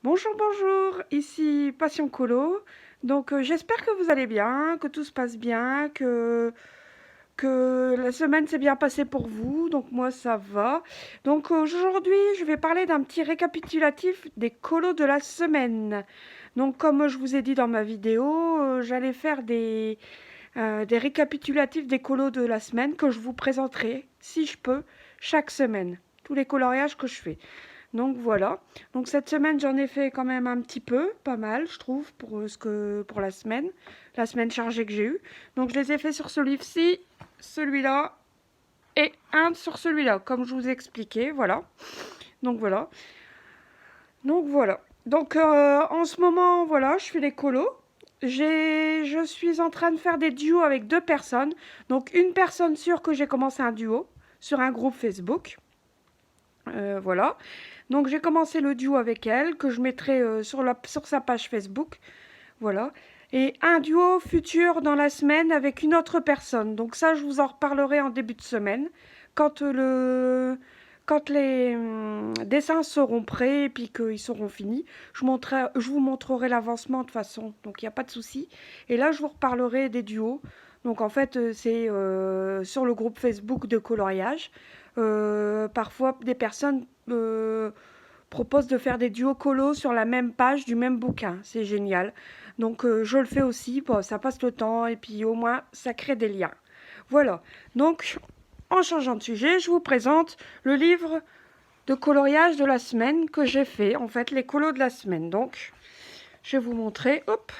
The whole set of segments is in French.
Bonjour, bonjour, ici Passion Colo. Donc j'espère que vous allez bien, que tout se passe bien, que la semaine s'est bien passée pour vous. Donc moi ça va. Donc aujourd'hui je vais parler d'un petit récapitulatif des colos de la semaine. Donc comme je vous ai dit dans ma vidéo, j'allais faire des récapitulatifs des colos de la semaine que je vous présenterai, si je peux, chaque semaine. Tous les coloriages que je fais. Donc voilà. Donc cette semaine, j'en ai fait quand même un petit peu, pas mal, je trouve, pour la semaine chargée que j'ai eue. Donc je les ai fait sur ce livre-ci, celui-là et un sur celui-là, comme je vous ai expliqué, voilà. Donc voilà. Donc voilà. Donc en ce moment, voilà, je fais les colos. Je suis en train de faire des duos avec deux personnes. Donc une personne sûre que j'ai commencé un duo sur un groupe Facebook. Voilà. Donc j'ai commencé le duo avec elle, que je mettrai sur sa page Facebook. Voilà. Et un duo futur dans la semaine avec une autre personne. Donc ça, je vous en reparlerai en début de semaine, quand quand les dessins seront prêts et puis qu'ils seront finis. Je vous montrerai l'avancement de toute façon, donc il n'y a pas de souci. Et là, je vous reparlerai des duos. Donc en fait, c'est sur le groupe Facebook de coloriage. Parfois, des personnes proposent de faire des duos colos sur la même page du même bouquin. C'est génial. Donc je le fais aussi. Bon, ça passe le temps et puis au moins ça crée des liens. Voilà. Donc en changeant de sujet, je vous présente le livre de coloriage de la semaine que j'ai fait. En fait, les colos de la semaine. Donc je vais vous montrer. Hop.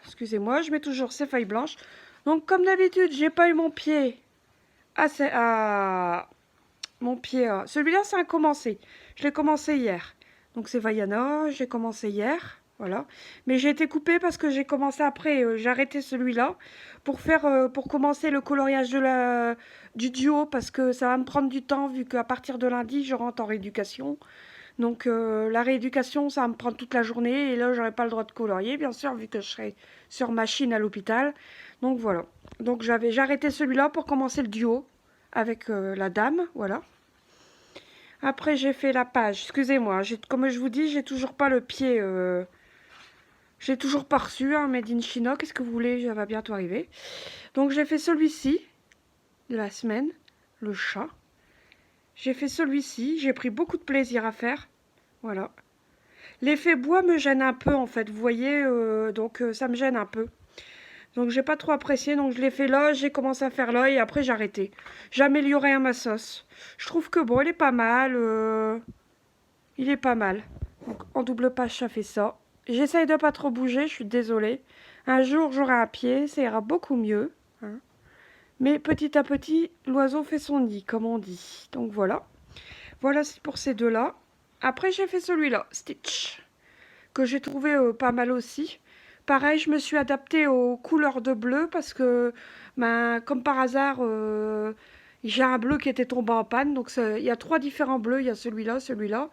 Excusez-moi, je mets toujours ces feuilles blanches. Donc comme d'habitude, j'ai pas eu mon pied à mon pied. Celui-là, c'est un commencé. Je l'ai commencé hier. Donc c'est Vaiana, j'ai commencé hier. Voilà. Mais j'ai été coupée parce que j'ai commencé après. J'ai arrêté celui-là pour commencer le coloriage du duo parce que ça va me prendre du temps vu qu'à partir de lundi, je rentre en rééducation. Donc la rééducation, ça va me prendre toute la journée et là, j'aurai pas le droit de colorier, bien sûr, vu que je serai sur machine à l'hôpital. Donc voilà. Donc j'ai arrêté celui-là pour commencer le duo avec la dame, voilà. Après, j'ai fait la page. Excusez-moi, comme je vous dis, j'ai toujours pas le pied. J'ai toujours pas reçu un Made in China. Qu'est-ce que vous voulez? Ça va bientôt arriver. Donc, j'ai fait celui-ci de la semaine, le chat. J'ai fait celui-ci. J'ai pris beaucoup de plaisir à faire. Voilà. L'effet bois me gêne un peu, en fait. Vous voyez, donc ça me gêne un peu. Donc, j'ai pas trop apprécié. Donc, je l'ai fait là. J'ai commencé à faire là et après, j'ai arrêté. J'ai amélioré à ma sauce. Je trouve que bon, il est pas mal. Il est pas mal. Donc, en double page, ça fait ça. J'essaye de pas trop bouger, je suis désolée. Un jour, j'aurai un pied, ça ira beaucoup mieux. Hein. Mais petit à petit, l'oiseau fait son nid, comme on dit. Donc voilà. Voilà, c'est pour ces deux-là. Après, j'ai fait celui-là, Stitch, que j'ai trouvé pas mal aussi. Pareil, je me suis adaptée aux couleurs de bleu parce que, ben, comme par hasard, j'ai un bleu qui était tombé en panne. Donc, il y a trois différents bleus. Il y a celui-là, celui-là.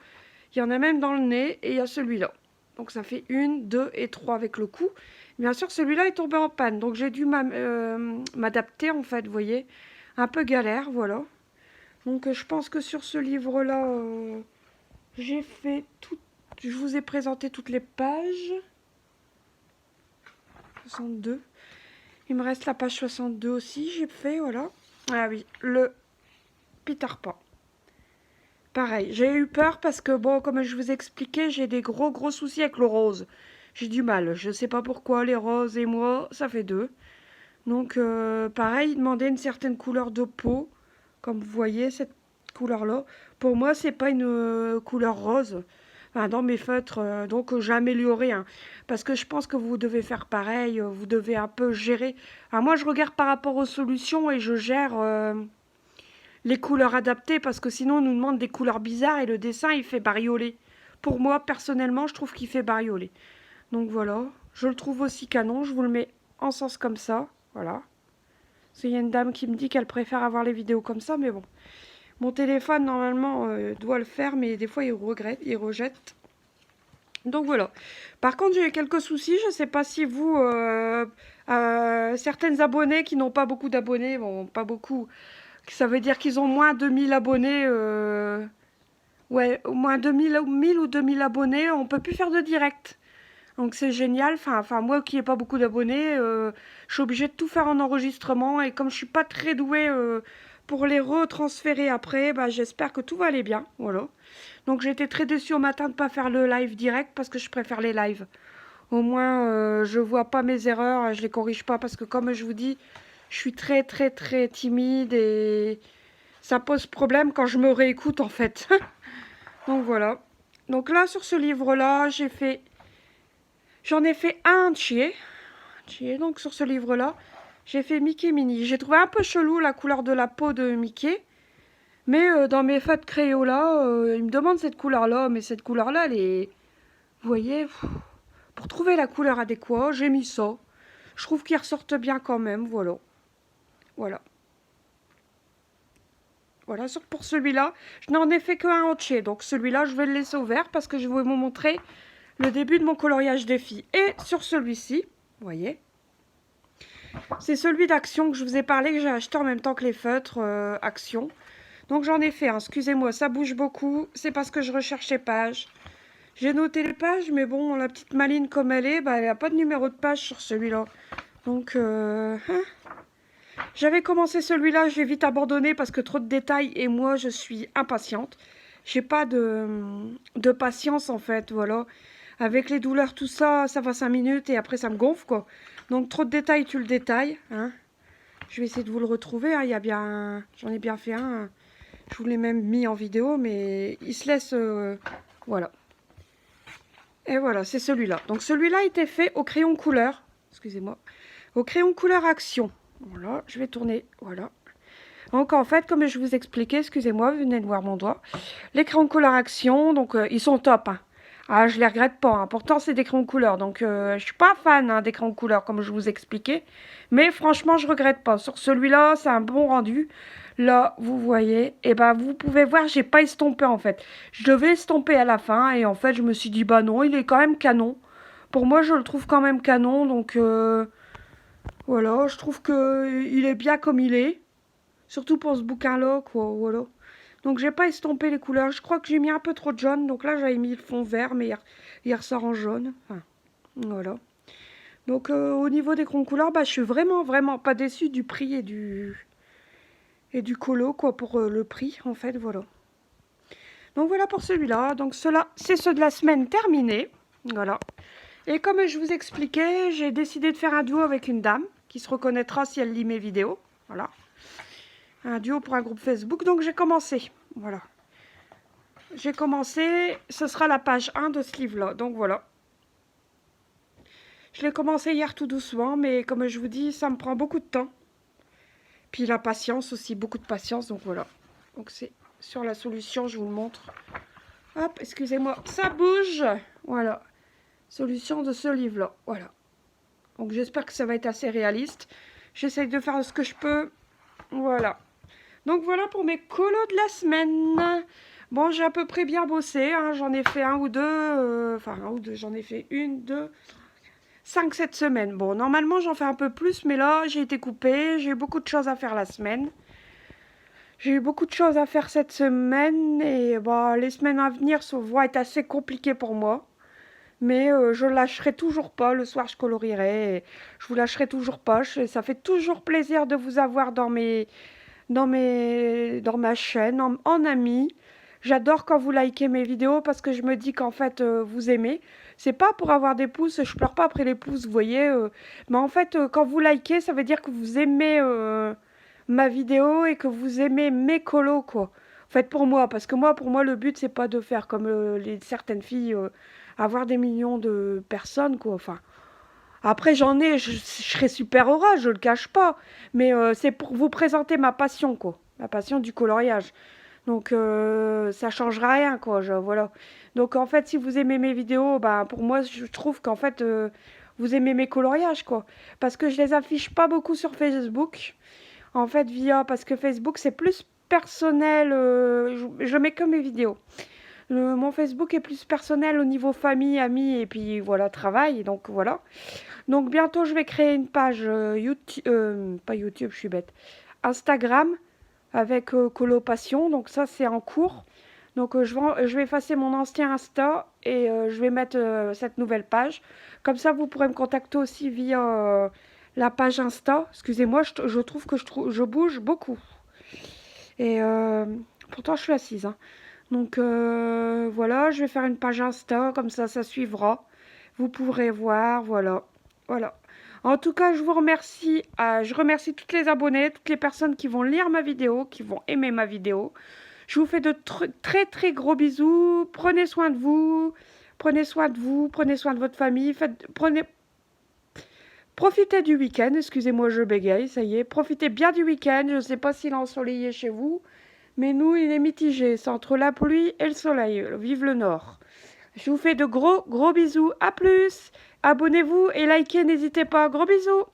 Il y en a même dans le nez et il y a celui-là. Donc ça fait une, deux et trois avec le cou. Bien sûr, celui-là est tombé en panne. Donc j'ai dû m'adapter en fait, vous voyez. Un peu galère, voilà. Donc je pense que sur ce livre-là, j'ai fait tout. Je vous ai présenté toutes les pages. 62. Il me reste la page 62 aussi, j'ai fait, voilà. Ah oui, le Peter Pan. Pareil, j'ai eu peur parce que, bon, comme je vous ai expliqué, j'ai des gros soucis avec le rose. J'ai du mal, je sais pas pourquoi, les roses et moi, ça fait deux. Donc, pareil, il demandait une certaine couleur de peau, comme vous voyez, cette couleur-là. Pour moi, c'est pas une couleur rose. Enfin, dans mes feutres, donc j'ai amélioré, hein, parce que je pense que vous devez faire pareil, vous devez un peu gérer. Alors moi, je regarde par rapport aux solutions et je gère les couleurs adaptées parce que sinon on nous demande des couleurs bizarres et le dessin il fait bariolé. Pour moi personnellement je trouve qu'il fait bariolé. Donc voilà, je le trouve aussi canon, je vous le mets en sens comme ça, voilà. Il y a une dame qui me dit qu'elle préfère avoir les vidéos comme ça, mais bon. Mon téléphone normalement doit le faire, mais des fois il regrette, il rejette. Donc voilà. Par contre j'ai eu quelques soucis, je ne sais pas si vous, certaines abonnés qui n'ont pas beaucoup d'abonnés, bon pas beaucoup, ça veut dire qu'ils ont moins de 1000 abonnés. ouais, au moins 1000 ou 2000 abonnés, on peut plus faire de direct. Donc c'est génial. Enfin, moi qui n'ai pas beaucoup d'abonnés, je suis obligée de tout faire en enregistrement. Et comme je suis pas très douée pour les retransférer après, bah, j'espère que tout va aller bien. Voilà. Donc j'ai été très déçue au matin de ne pas faire le live direct parce que je préfère les lives. Au moins, je vois pas mes erreurs, je les corrige pas parce que comme je vous dis, je suis très très très timide et ça pose problème quand je me réécoute en fait. Donc voilà. Donc là sur ce livre-là, j'en ai fait un entier. Donc sur ce livre-là, j'ai fait Mickey Minnie. J'ai trouvé un peu chelou la couleur de la peau de Mickey. Mais dans mes feutres Crayola, ils me demandent cette couleur-là. Mais cette couleur-là, elle est... Vous voyez, pour trouver la couleur adéquate, j'ai mis ça. Je trouve qu'ils ressortent bien quand même, voilà. Voilà. Voilà, pour celui-là, je n'en ai fait qu'un entier. Donc celui-là, je vais le laisser ouvert parce que je vais vous montrer le début de mon coloriage des filles. Et sur celui-ci, vous voyez, c'est celui d'Action que je vous ai parlé, que j'ai acheté en même temps que les feutres Action. Donc j'en ai fait un, excusez-moi, ça bouge beaucoup, c'est parce que je recherche les pages. J'ai noté les pages, mais bon, la petite maline comme elle est, bah, elle n'a pas de numéro de page sur celui-là. Donc, j'avais commencé celui-là, j'ai vite abandonné parce que trop de détails et moi, je suis impatiente. J'ai pas de patience en fait, voilà. Avec les douleurs, tout ça, ça va 5 minutes et après ça me gonfle quoi. Donc trop de détails, tu le détailles. Hein. Je vais essayer de vous le retrouver. Hein. Il y a bien, j'en ai bien fait un. Je vous l'ai même mis en vidéo, mais il se laisse, voilà. Et voilà, c'est celui-là. Donc celui-là était fait au crayon couleur. Excusez-moi. Au crayon couleur Action. Voilà, je vais tourner. Voilà. Donc en fait, comme je vous expliquais, excusez-moi, vous venez de voir mon doigt. Les crayons couleur Action, donc ils sont top. Hein. Ah, je les regrette pas. Hein. Pourtant, c'est des crayons couleur. Donc je suis pas fan hein, des crayons couleur, comme je vous expliquais. Mais franchement, je regrette pas. Sur celui-là, c'est un bon rendu. Là, vous voyez, et ben vous pouvez voir, j'ai pas estompé en fait. Je devais estomper à la fin et en fait, je me suis dit bah non, il est quand même canon. Pour moi, je le trouve quand même canon, donc voilà, je trouve que il est bien comme il est. Surtout pour ce bouquin-là, quoi, voilà. Donc j'ai pas estompé les couleurs. Je crois que j'ai mis un peu trop de jaune, donc là j'avais mis le fond vert, mais il ressort en jaune. Enfin, voilà. Donc au niveau des crayons couleurs, bah je suis vraiment vraiment pas déçue du prix et du colo quoi pour le prix en fait voilà. Donc voilà pour celui-là. Donc cela c'est ceux de la semaine terminée. Voilà. Et comme je vous expliquais, j'ai décidé de faire un duo avec une dame qui se reconnaîtra si elle lit mes vidéos. Voilà. Un duo pour un groupe Facebook. Donc j'ai commencé. Voilà. J'ai commencé. Ce sera la page 1 de ce livre-là. Donc voilà. Je l'ai commencé hier tout doucement, mais comme je vous dis, ça me prend beaucoup de temps. Puis la patience aussi, beaucoup de patience, donc voilà. Donc c'est sur la solution, je vous le montre. Hop, excusez-moi, ça bouge. Voilà, solution de ce livre-là, voilà. Donc j'espère que ça va être assez réaliste. J'essaye de faire ce que je peux. Voilà. Donc voilà pour mes colos de la semaine. Bon, j'ai à peu près bien bossé, hein. J'en ai fait un ou deux. Enfin, un ou deux, j'en ai fait une, deux... 5 cette semaine. Bon, normalement, j'en fais un peu plus, mais là, j'ai été coupée. J'ai eu beaucoup de choses à faire la semaine. J'ai eu beaucoup de choses à faire cette semaine et bah, les semaines à venir vont être assez compliquées pour moi. Mais je lâcherai toujours pas. Le soir, je colorierai. Et je vous lâcherai toujours pas. Ça fait toujours plaisir de vous avoir dans ma chaîne, en ami. J'adore quand vous likez mes vidéos parce que je me dis qu'en fait, vous aimez. C'est pas pour avoir des pouces, je pleure pas après les pouces, vous voyez. Mais en fait, quand vous likez, ça veut dire que vous aimez ma vidéo et que vous aimez mes colos, quoi. En fait, pour moi, parce que moi, pour moi, le but, c'est pas de faire comme certaines filles, avoir des millions de personnes, quoi. Enfin, après, je serais super heureuse, je le cache pas. Mais c'est pour vous présenter ma passion, quoi. Ma passion du coloriage. Donc ça changera rien quoi, voilà. Donc en fait si vous aimez mes vidéos, bah, pour moi je trouve qu'en fait vous aimez mes coloriages quoi. Parce que je les affiche pas beaucoup sur Facebook. En fait parce que Facebook c'est plus personnel, je mets que mes vidéos. Mon Facebook est plus personnel au niveau famille, amis et puis voilà travail, donc voilà. Donc bientôt je vais créer une page YouTube, pas YouTube, je suis bête, Instagram avec Colo Passion, donc ça c'est en cours. Donc je vais effacer mon ancien Insta et je vais mettre cette nouvelle page. Comme ça, vous pourrez me contacter aussi via la page Insta. Excusez-moi, je trouve que je bouge beaucoup. Et pourtant, je suis assise, hein. Donc voilà, je vais faire une page Insta, comme ça suivra. Vous pourrez voir, voilà. Voilà. En tout cas, je vous remercie. Je remercie toutes les abonnés, toutes les personnes qui vont lire ma vidéo, qui vont aimer ma vidéo. Je vous fais de très très gros bisous. Prenez soin de vous. Prenez soin de vous. Prenez soin de votre famille. Profitez du week-end. Excusez-moi, je bégaye, ça y est. Profitez bien du week-end. Je ne sais pas s'il est ensoleillé chez vous. Mais nous, il est mitigé. C'est entre la pluie et le soleil. Vive le Nord. Je vous fais de gros bisous. À plus. Abonnez-vous et likez, n'hésitez pas. Gros bisous.